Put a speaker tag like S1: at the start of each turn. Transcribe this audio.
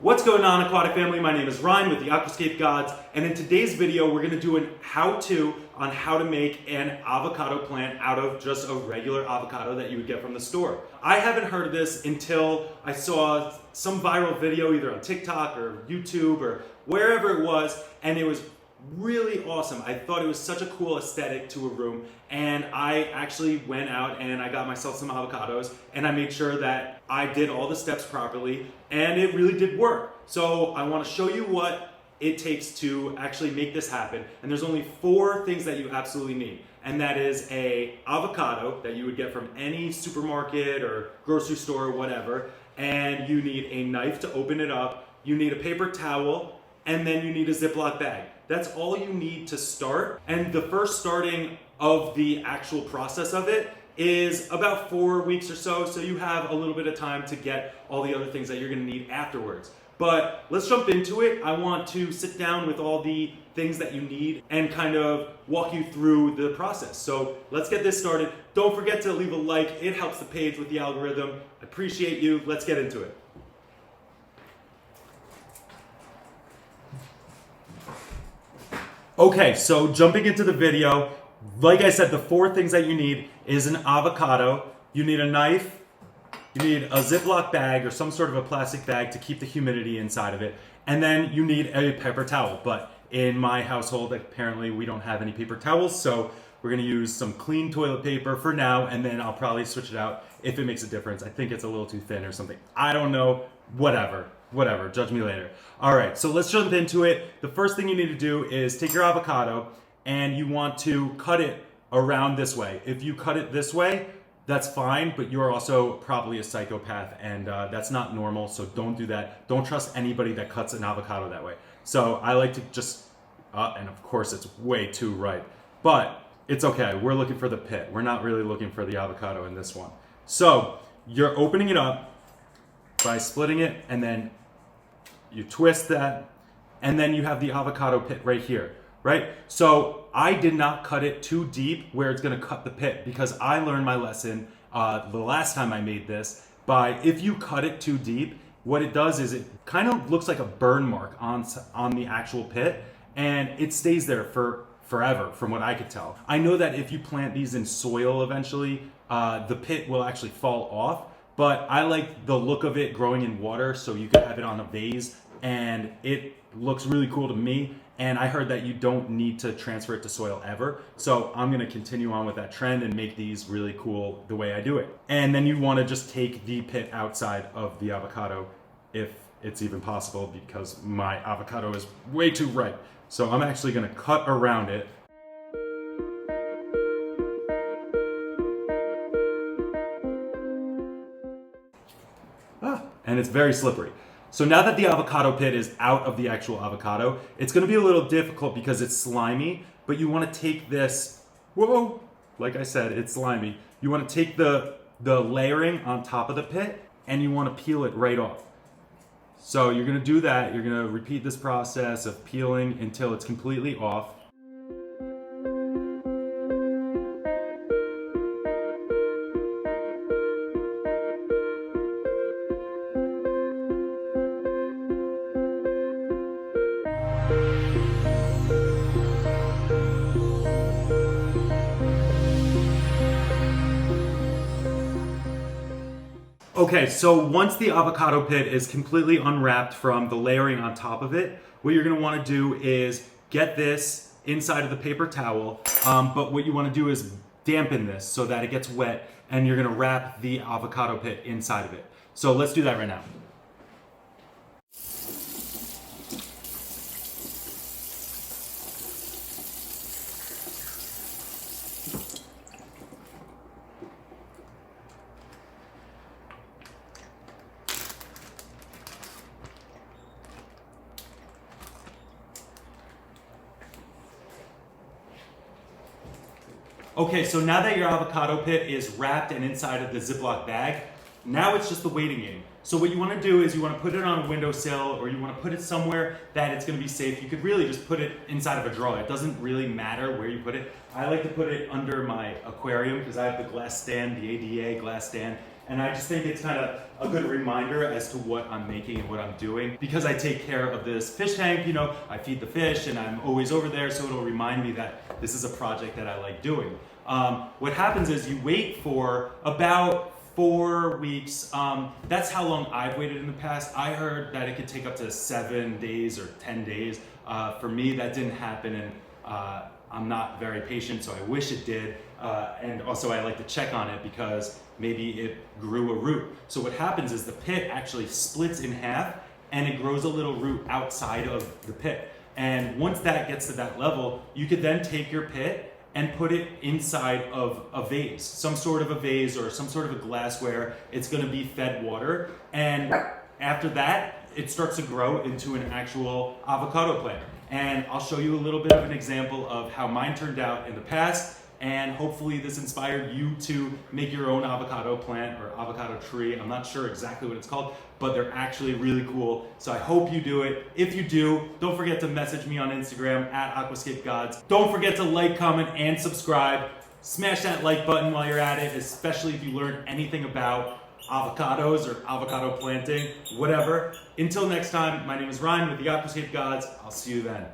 S1: What's going on, aquatic family? My name is Ryan with the Aquascape Gods, and in today's video we're going to do a how-to on how to make an avocado plant out of just a regular avocado that you would get from the store. I haven't heard of this until I saw some viral video either on TikTok or YouTube or wherever it was, and it was really awesome. I thought it was such a cool aesthetic to a room, and I actually went out and I got myself some avocados and I made sure that I did all the steps properly, and it really did work. So I want to show you what it takes to actually make this happen, and there's only 4 things that you absolutely need, and that is a avocado that you would get from any supermarket or grocery store or whatever, and you need a knife to open it up, you need a paper towel, and then you need a Ziploc bag. That's all you need to start. And the first starting of the actual process of it is about 4 weeks or so, so you have a little bit of time to get all the other things that you're gonna need afterwards. But let's jump into it. I want to sit down with all the things that you need and kind of walk you through the process. So let's get this started. Don't forget to leave a like. It helps the page with the algorithm. I appreciate you. Let's get into it. Okay, so jumping into the video, like I said, the 4 things that you need is an avocado, you need a knife, you need a Ziploc bag or some sort of a plastic bag to keep the humidity inside of it, and then you need a paper towel. But in my household, apparently we don't have any paper towels, so we're gonna use some clean toilet paper for now, and then I'll probably switch it out if it makes a difference. I think it's a little too thin or something. I don't know, whatever, judge me later. All right, so let's jump into it. The first thing you need to do is take your avocado and you want to cut it around this way. If you cut it this way, that's fine, but you're also probably a psychopath, and that's not normal, so don't do that. Don't trust anybody that cuts an avocado that way. So I like to just, and of course it's way too ripe, but it's okay. We're looking for the pit. We're not really looking for the avocado in this one. So you're opening it up by splitting it, and then you twist that, and then you have the avocado pit right here, right? So I did not cut it too deep where it's gonna cut the pit, because I learned my lesson the last time I made this by, if you cut it too deep, what it does is it kind of looks like a burn mark on the actual pit, and it stays there for forever, from what I could tell. I know that if you plant these in soil eventually, the pit will actually fall off, but I like the look of it growing in water, so you could have it on a vase, and it looks really cool to me. And I heard that you don't need to transfer it to soil ever, so I'm gonna continue on with that trend and make these really cool the way I do it. And then you wanna just take the pit outside of the avocado, if it's even possible, because my avocado is way too ripe. So I'm actually gonna cut around it. And it's very slippery. So now that the avocado pit is out of the actual avocado, it's gonna be a little difficult because it's slimy, but you wanna take this, whoa, like I said, it's slimy. You wanna take the layering on top of the pit and you wanna peel it right off. So you're gonna do that, you're gonna repeat this process of peeling until it's completely off. Okay, so once the avocado pit is completely unwrapped from the layering on top of it, what you're gonna wanna do is get this inside of the paper towel, but what you wanna do is dampen this so that it gets wet, and you're gonna wrap the avocado pit inside of it. So let's do that right now. Okay, so now that your avocado pit is wrapped and inside of the Ziploc bag, now it's just the waiting game. So what you want to do is you want to put it on a windowsill, or you want to put it somewhere that it's going to be safe. You could really just put it inside of a drawer. It doesn't really matter where you put it. I like to put it under my aquarium because I have the glass stand, the ADA glass stand, And I just think it's kind of a good reminder as to what I'm making and what I'm doing. Because I take care of this fish tank, you know, I feed the fish and I'm always over there, so it'll remind me that this is a project that I like doing. What happens is you wait for about 4 weeks. That's how long I've waited in the past. I heard that it could take up to 7 days or 10 days. For me, that didn't happen, and I'm not very patient, so I wish it did. And also I like to check on it because maybe it grew a root. So what happens is the pit actually splits in half and it grows a little root outside of the pit. And once that gets to that level, you could then take your pit and put it inside of a vase, some sort of a vase or some sort of a glassware. It's gonna be fed water. And after that, it starts to grow into an actual avocado plant. And I'll show you a little bit of an example of how mine turned out in the past. And hopefully this inspired you to make your own avocado plant or avocado tree. I'm not sure exactly what it's called, but they're actually really cool. So I hope you do it. If you do, don't forget to message me on Instagram at Aquascape Gods. Don't forget to like, comment, and subscribe. Smash that like button while you're at it, especially if you learned anything about avocados or avocado planting, whatever. Until next time, my name is Ryan with the Aquascape Gods. I'll see you then.